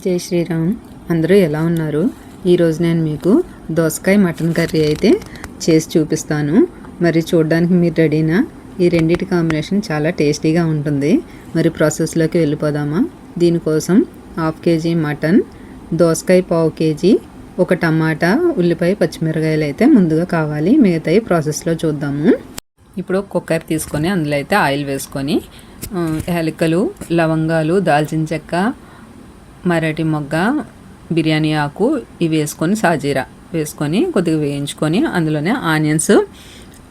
జై శ్రీరామ్. అందరూ ఎలా ఉన్నారు? ఈరోజు నేను మీకు దోసకాయ మటన్ కర్రీ అయితే చేసి చూపిస్తాను. మరి చూడడానికి మీరు రెడీనా? ఈ రెండింటి కాంబినేషన్ చాలా టేస్టీగా ఉంటుంది. మరి ప్రాసెస్లోకి వెళ్ళిపోదామా? దీనికోసం 1/2 kg మటన్, దోసకాయ 1/4 kg, ఒక టమాటా, ఉల్లిపాయ, పచ్చిమిరకాయలు అయితే ముందుగా కావాలి. మిగతాయి ప్రాసెస్లో చూద్దాము. ఇప్పుడు కుక్కర్ తీసుకొని అందులో అయితే ఆయిల్ వేసుకొని యాలకులు, లవంగాలు, దాల్చిన చెక్క, మరాఠీ మొగ్గ, బిర్యానీ ఆకు ఇవి వేసుకొని సాజీరా వేసుకొని కొద్దిగా వేయించుకొని అందులోనే ఆనియన్స్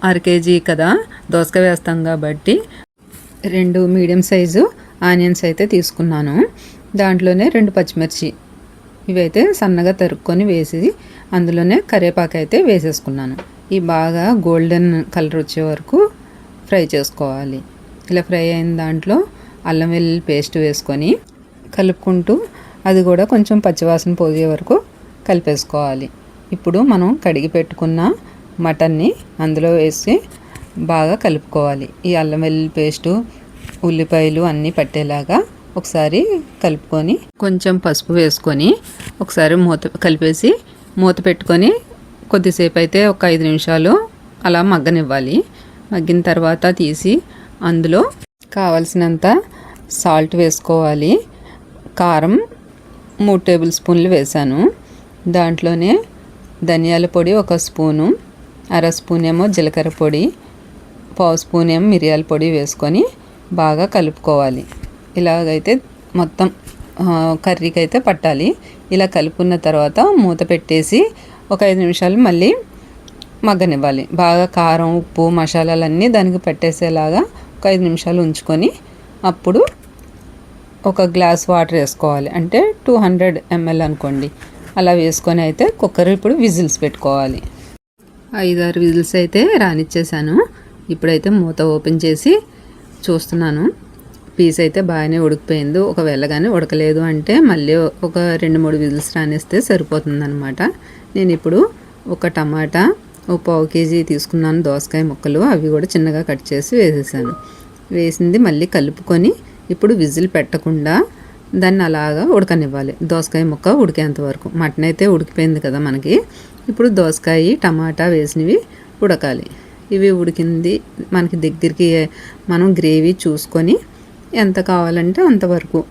1/2 kg కదా దోసకాయ వేస్తాం కాబట్టి 2 మీడియం సైజు ఆనియన్స్ అయితే తీసుకున్నాను. దాంట్లోనే 2 పచ్చిమిర్చి ఇవైతే సన్నగా తరుక్కొని వేసి అందులోనే కరివేపాకు అయితే వేసేసుకున్నాను. ఈ బాగా గోల్డెన్ కలర్ వచ్చే వరకు ఫ్రై చేసుకోవాలి. ఇలా ఫ్రై అయిన దాంట్లో అల్లం వెల్లుల్లి పేస్ట్ వేసుకొని కలుపుకుంటూ అది కూడా కొంచెం పచ్చివాసన పోయే వరకు కలిపేసుకోవాలి. ఇప్పుడు మనం కడిగి పెట్టుకున్న మటన్ని అందులో వేసి బాగా కలుపుకోవాలి. ఈ అల్లం వెల్లుల్లి పేస్టు, ఉల్లిపాయలు అన్నీ పట్టేలాగా ఒకసారి కలుపుకొని కొంచెం పసుపు వేసుకొని ఒకసారి కలిపేసి మూత పెట్టుకొని కొద్దిసేపు అయితే ఒక 5 నిమిషాలు అలా మగ్గనివ్వాలి. మగ్గిన తర్వాత తీసి అందులో కావలసినంత సాల్ట్ వేసుకోవాలి. కారం 3 టేబుల్ స్పూన్లు వేసాను. దాంట్లోనే ధనియాల పొడి 1 స్పూను, 1/2 స్పూన్ ఏమో జీలకర్ర పొడి, 1/2 స్పూన్ ఏమో మిరియాల పొడి వేసుకొని బాగా కలుపుకోవాలి. ఇలాగైతే మొత్తం కర్రీకి అయితే పట్టాలి. ఇలా కలుపుకున్న తర్వాత మూత పెట్టేసి ఒక 5 నిమిషాలు మళ్ళీ మగ్గనివ్వాలి. బాగా కారం, ఉప్పు, మసాలాలన్నీ దానికి పట్టేసేలాగా ఒక 5 నిమిషాలు ఉంచుకొని అప్పుడు ఒక గ్లాస్ వాటర్ వేసుకోవాలి. అంటే 200 ml అనుకోండి. అలా వేసుకొని అయితే కుక్కర్ ఇప్పుడు విజిల్స్ పెట్టుకోవాలి. 5-6 విజిల్స్ అయితే రానిచ్చేసాను. ఇప్పుడైతే మూత ఓపెన్ చేసి చూస్తున్నాను. పీస్ అయితే బాగానే ఉడికిపోయింది. ఒకవేళ కానీ ఉడకలేదు అంటే మళ్ళీ ఒక 2-3 విజిల్స్ రానిస్తే సరిపోతుందన్నమాట. నేను ఇప్పుడు ఒక టమాటా, 1/4 kg తీసుకున్నాను దోసకాయ ముక్కలు. అవి కూడా చిన్నగా కట్ చేసి వేసేసాను. వేసింది మళ్ళీ కలుపుకొని ఇప్పుడు విజిల్ పెట్టకుండా దాన్ని అలాగా ఉడకనివ్వాలి. దోసకాయ ముక్క ఉడికేంత వరకు. మటన్ అయితే ఉడికిపోయింది కదా మనకి. ఇప్పుడు దోసకాయ, టమాటా వేసినవి ఉడకాలి. ఇవి ఉడికింది మనకి దగ్గరికి మనం గ్రేవీ చూసుకొని ఎంత కావాలంటే అంతవరకు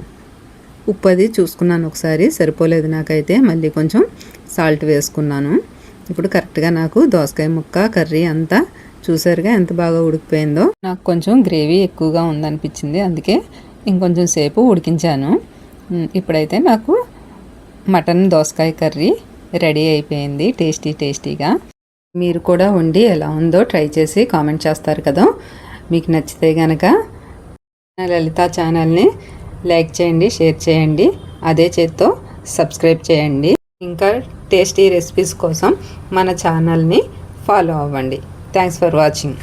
ఉప్పు అది చూసుకున్నాను. ఒకసారి సరిపోలేదు నాకైతే మళ్ళీ కొంచెం సాల్ట్ వేసుకున్నాను. ఇప్పుడు కరెక్ట్గా నాకు దోసకాయ ముక్క కర్రీ అంతా చూసారుగా ఎంత బాగా ఉడికిపోయిందో. నాకు కొంచెం గ్రేవీ ఎక్కువగా ఉందనిపించింది, అందుకే ఇంకొంచెం సేపు ఉడికించాను. ఇప్పుడైతే నాకు మటన్ దోసకాయ కర్రీ రెడీ అయిపోయింది. టేస్టీగా మీరు కూడా వండి ఎలా ఉందో ట్రై చేసి కామెంట్ చేస్తారు కదా. మీకు నచ్చితే కనుక లలిత ఛానల్ని లైక్ చేయండి, షేర్ చేయండి, అదే చేత్తో సబ్స్క్రైబ్ చేయండి. ఇంకా టేస్టీ రెసిపీస్ కోసం మన ఛానల్ని ఫాలో అవ్వండి. Thanks for watching.